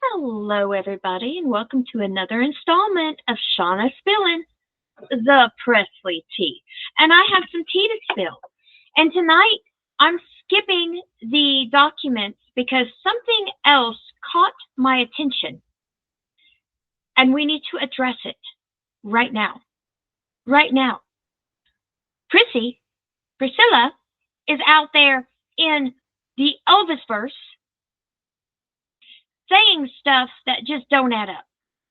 Hello, everybody, and welcome to another installment of Shauna Spillin' the Presley Tea. And I have some tea to spill. And tonight, I'm skipping the documents because something else caught my attention. And we need to address it right now. Right now. Priscilla, is out there in the Elvisverse saying stuff that just don't add up.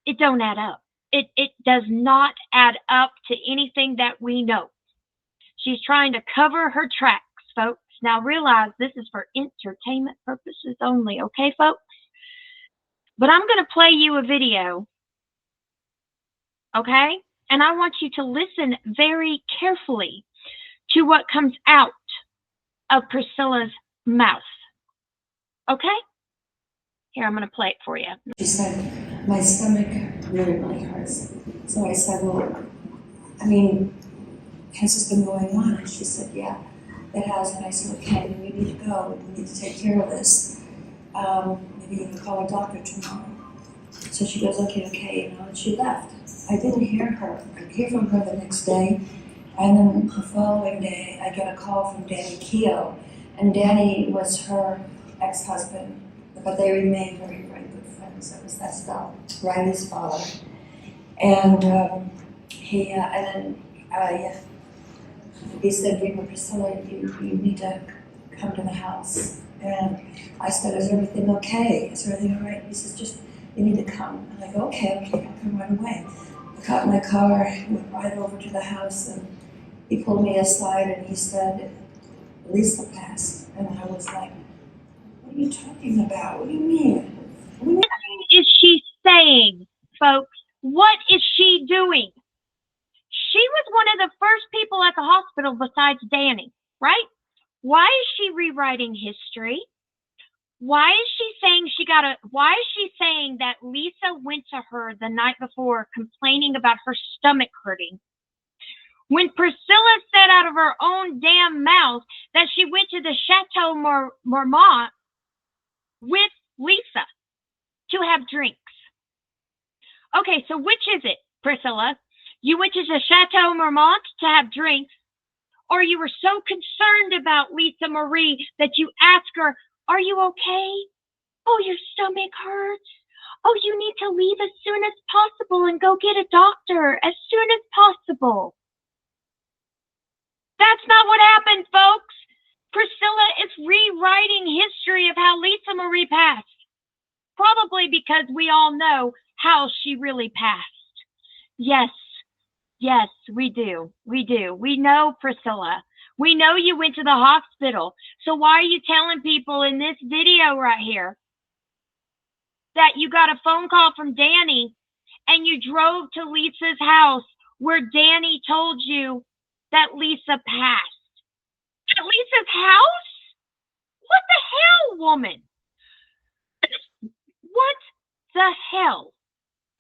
It don't add up. It does not add up to anything that we know. She's trying to cover her tracks, folks. Now realize this is for entertainment purposes only, okay, folks? But I'm going to play you a video, okay? And I want you to listen very carefully to what comes out of Priscilla's mouth, okay? Here, I'm going to play it for you. She said, my stomach really hurts. So I said, well, has this been going on? And she said, yeah, it has. And I said, okay, we need to go. We need to take care of this. Maybe you can call a doctor tomorrow. So she goes, okay, and she left. I didn't hear her. I didn't hear from her the next day. And then the following day, I get a call from Danny Keogh. And Danny was her ex-husband, but they remained very, very good friends. That's Riley's father. And he said, Priscilla, you need to come to the house. And I said, is everything okay? Is everything all right? He says, just, you need to come. And I go, okay, I'll come right away. I got in my car, went right over to the house, and he pulled me aside and he said, Lisa passed. And I was like, what are you talking about? What do you mean? What is she saying, folks? What is she doing? She was one of the first people at the hospital besides Danny, right? Why is she rewriting history? Why is she saying that Lisa went to her the night before complaining about her stomach hurting? When Priscilla said out of her own damn mouth that she went to the Chateau Marmont with Lisa to have drinks. Okay, so which is it, Priscilla? You went to the Chateau Marmont to have drinks, or you were so concerned about Lisa Marie that you asked her, are you okay? Oh, your stomach hurts. Oh, you need to leave as soon as possible and go get a doctor as soon as possible. That's not what happened, folks. Priscilla is rewriting history of how Lisa Marie passed. Probably because we all know how she really passed. Yes, we do. We know, Priscilla. We know you went to the hospital. So why are you telling people in this video right here that you got a phone call from Danny and you drove to Lisa's house where Danny told you that Lisa passed? At Lisa's house? What the hell, woman? What the hell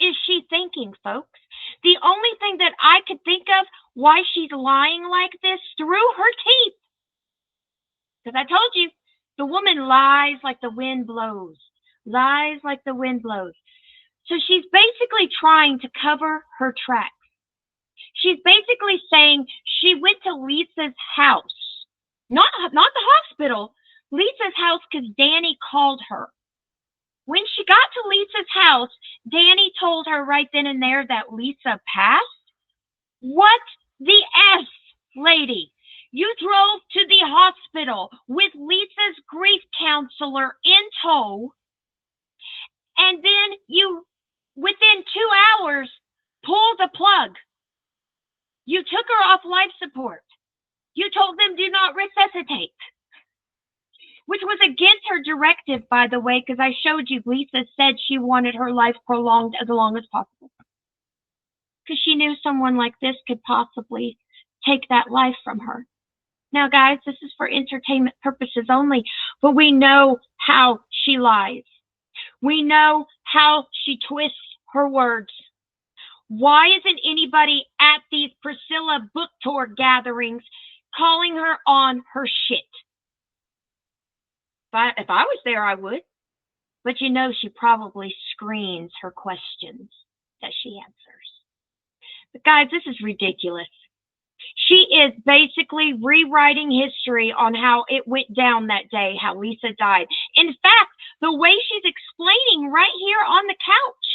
is she thinking, folks? The only thing that I could think of why she's lying like this through her teeth. Because I told you, the woman lies like the wind blows. Lies like the wind blows. So she's basically trying to cover her tracks. She's basically saying she went to Lisa's house. Not the hospital. Lisa's house because Danny called her. When she got to Lisa's house, Danny told her right then and there that Lisa passed. What the S, lady? You drove to the hospital with Lisa's grief counselor in tow, and then you, within 2 hours, pulled the plug. You took her off life support. You told them do not resuscitate. Which was against her directive, by the way, because I showed you Lisa said she wanted her life prolonged as long as possible. Because she knew someone like this could possibly take that life from her. Now, guys, this is for entertainment purposes only, but we know how she lies. We know how she twists her words. Why isn't anybody at these Priscilla book tour gatherings calling her on her shit? If I was there, I would. But you know she probably screens her questions that she answers. But guys, this is ridiculous. She is basically rewriting history on how it went down that day, how Lisa died. In fact, the way she's explaining right here on the couch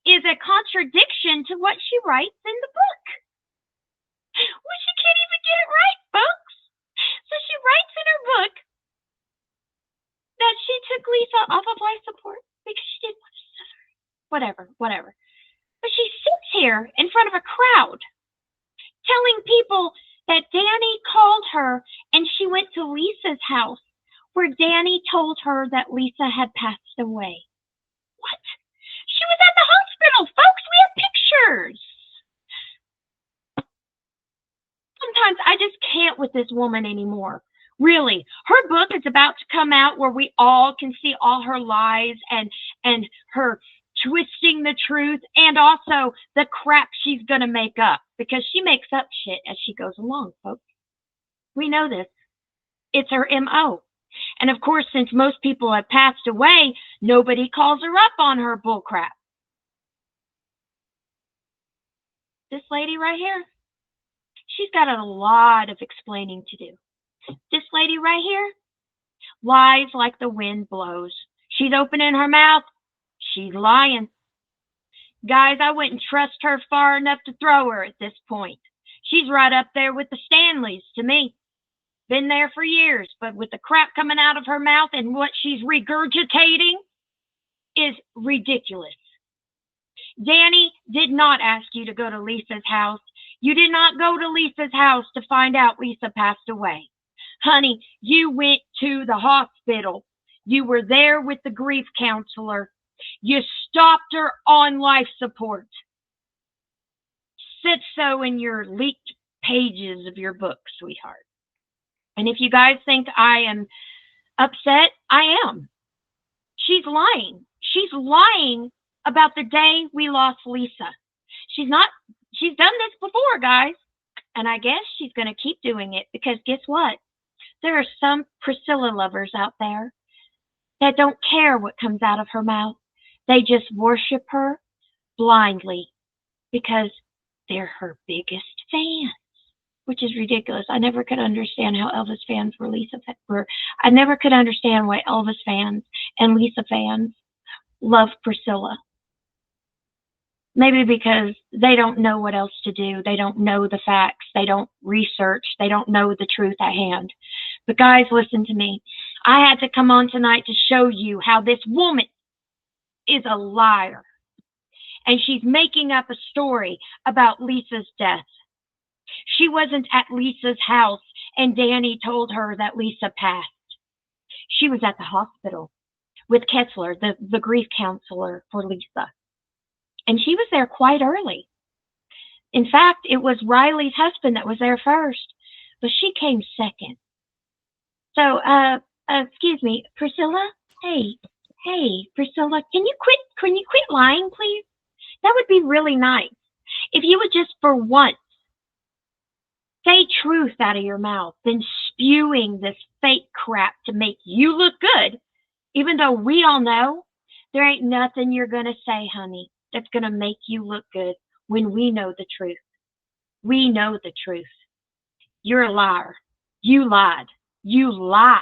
is a contradiction to what she writes in the book. Well, she can't even get it right, folks. So she writes in her book that she took Lisa off of life support because she didn't want to suffer. Whatever. But she sits here in front of a crowd telling people that Danny called her and she went to Lisa's house where Danny told her that Lisa had passed away. What? She was at the hospital, folks. We have pictures. Sometimes I just can't with this woman anymore. Really, her book is about to come out where we all can see all her lies and her twisting the truth and also the crap she's going to make up, because she makes up shit as she goes along, folks. We know this. It's her MO. And of course, since most people have passed away, nobody calls her up on her bullcrap. This lady right here, she's got a lot of explaining to do. This lady right here lies like the wind blows. She's opening her mouth. She's lying. Guys, I wouldn't trust her far enough to throw her at this point. She's right up there with the Stanleys to me. Been there for years, but with the crap coming out of her mouth and what she's regurgitating is ridiculous. Danny did not ask you to go to Lisa's house. You did not go to Lisa's house to find out Lisa passed away. Honey, you went to the hospital. You were there with the grief counselor. You stopped her on life support. Said so in your leaked pages of your book, sweetheart. And if you guys think I am upset, I am. She's lying. She's lying about the day we lost Lisa. She's done this before, guys. And I guess she's going to keep doing it because guess what? There are some Priscilla lovers out there that don't care what comes out of her mouth. They just worship her blindly because they're her biggest fans, which is ridiculous. I never could understand how Elvis fans were. I never could understand why Elvis fans and Lisa fans love Priscilla. Maybe because they don't know what else to do. They don't know the facts. They don't research. They don't know the truth at hand. But guys, listen to me. I had to come on tonight to show you how this woman is a liar. And she's making up a story about Lisa's death. She wasn't at Lisa's house and Danny told her that Lisa passed. She was at the hospital with Kessler, the grief counselor for Lisa. And she was there quite early. In fact, it was Riley's husband that was there first, but she came second. So, excuse me, Priscilla? Hey, Priscilla, can you quit lying, please? That would be really nice. If you would just for once say truth out of your mouth than spewing this fake crap to make you look good, even though we all know there ain't nothing you're going to say, honey, that's going to make you look good when we know the truth. We know the truth. You're a liar. You lied. You lie.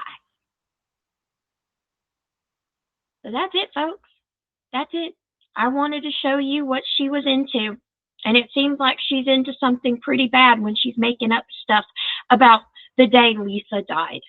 So that's it, folks. That's it. I wanted to show you what she was into. And it seems like she's into something pretty bad when she's making up stuff about the day Lisa died.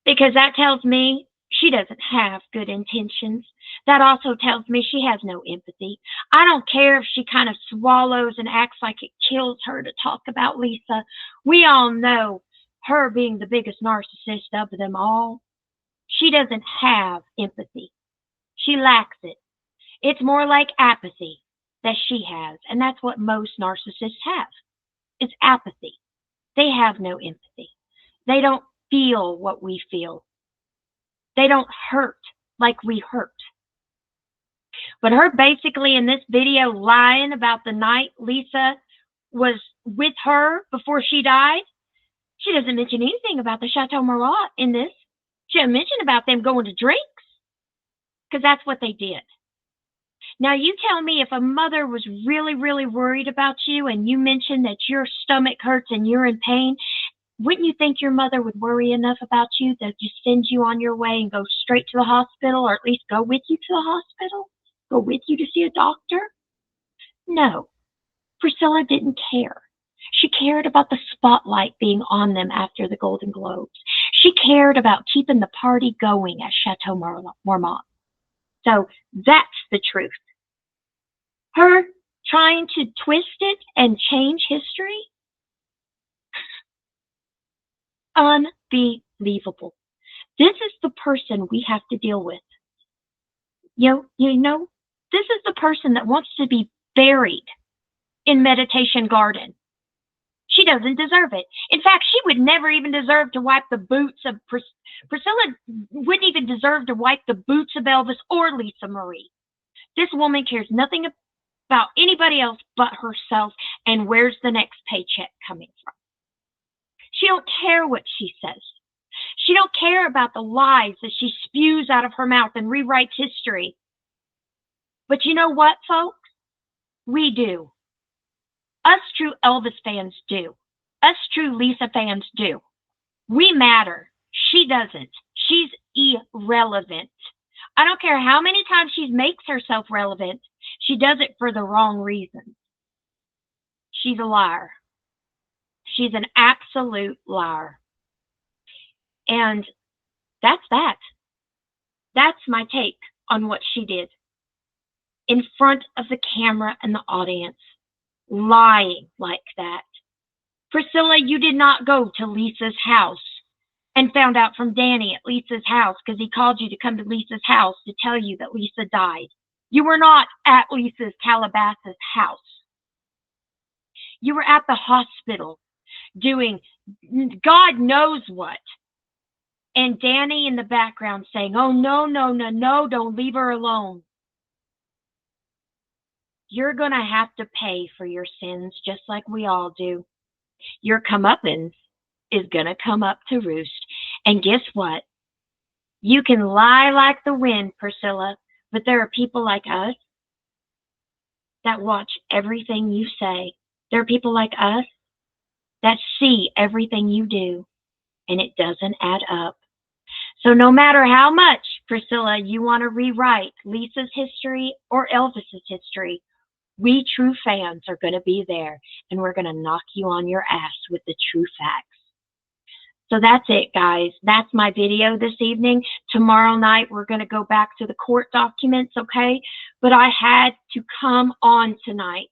Because that tells me she doesn't have good intentions. That also tells me she has no empathy. I don't care if she kind of swallows and acts like it kills her to talk about Lisa. We all know her being the biggest narcissist of them all. She doesn't have empathy. She lacks it. It's more like apathy that she has. And that's what most narcissists have. It's apathy. They have no empathy. They don't feel what we feel. They don't hurt like we hurt. But her basically in this video lying about the night Lisa was with her before she died, she doesn't mention anything about the Chateau Marat in this. She didn't mention about them going to drinks, because that's what they did. Now, you tell me, if a mother was really, really worried about you and you mentioned that your stomach hurts and you're in pain, wouldn't you think your mother would worry enough about you that just send you on your way and go straight to the hospital, or at least go with you to the hospital? Go with you to see a doctor? No. Priscilla didn't care. She cared about the spotlight being on them after the Golden Globes. She cared about keeping the party going at Chateau Marmont. So that's the truth. Her trying to twist it and change history? Unbelievable. This is the person we have to deal with. You know, this is the person that wants to be buried in Meditation Garden. She doesn't deserve it. In fact, she would never even deserve to wipe the boots of Priscilla wouldn't even deserve to wipe the boots of Elvis or Lisa Marie. This woman cares nothing about anybody else but herself and where's the next paycheck coming from. She don't care what she says. She don't care about the lies that she spews out of her mouth and rewrites history. But you know what, folks? We do. Us true Elvis fans do. Us true Lisa fans do. We matter. She doesn't. She's irrelevant. I don't care how many times she makes herself relevant. She does it for the wrong reason. She's a liar. She's an absolute liar. And that's that. That's my take on what she did. In front of the camera and the audience. Lying like that. Priscilla, you did not go to Lisa's house and found out from Danny at Lisa's house because he called you to come to Lisa's house to tell you that Lisa died. You were not at Lisa's Calabasas house. You were at the hospital doing God knows what. And Danny in the background saying, oh, no, don't leave her alone. You're going to have to pay for your sins just like we all do. Your comeuppance is going to come up to roost. And guess what? You can lie like the wind, Priscilla, but there are people like us that watch everything you say. There are people like us that see everything you do, and it doesn't add up. So no matter how much, Priscilla, you want to rewrite Lisa's history or Elvis's history, we true fans are going to be there, and we're going to knock you on your ass with the true facts. So that's it, guys. That's my video this evening. Tomorrow night, we're going to go back to the court documents, okay? But I had to come on tonight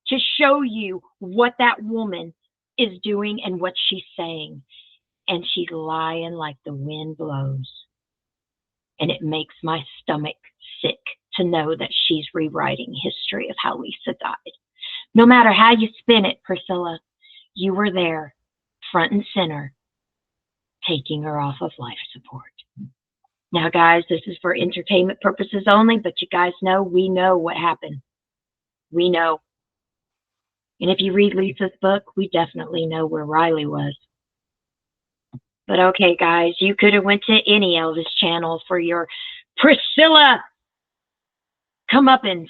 to show you what that woman is doing and what she's saying. And she's lying like the wind blows. And it makes my stomach sick to know that she's rewriting history of how Lisa died. No matter how you spin it, Priscilla, you were there, front and center, taking her off of life support. Now, guys, this is for entertainment purposes only, but you guys know, we know what happened. We know. And if you read Lisa's book, we definitely know where Riley was. But okay, guys, you could have went to any Elvis channel for your Priscilla comeuppance.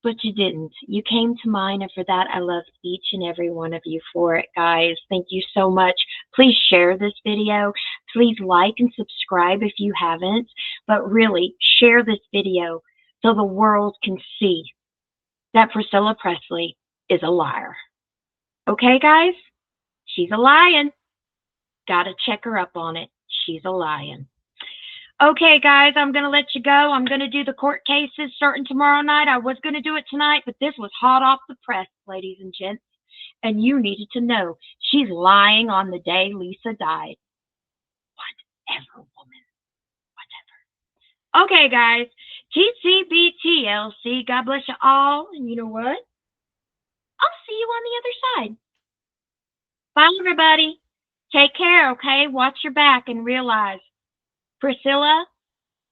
But you didn't. You came to mine, and for that, I love each and every one of you for it, guys. Thank you so much. Please share this video. Please like and subscribe if you haven't. But really, share this video so the world can see that Priscilla Presley is a liar. Okay, guys? She's a lying. Gotta check her up on it. She's a lying. Okay, guys, I'm going to let you go. I'm going to do the court cases starting tomorrow night. I was going to do it tonight, but this was hot off the press, ladies and gents. And you needed to know she's lying on the day Lisa died. Whatever, woman. Whatever. Okay, guys. TCBTLC. God bless you all. And you know what? I'll see you on the other side. Bye, everybody. Take care, okay? Watch your back and realize Priscilla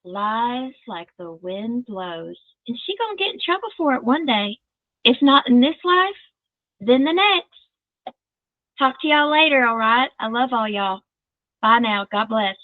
lies like the wind blows. And she gonna get in trouble for it one day. If not in this life, then the next. Talk to y'all later, all right? I love all y'all. Bye now. God bless.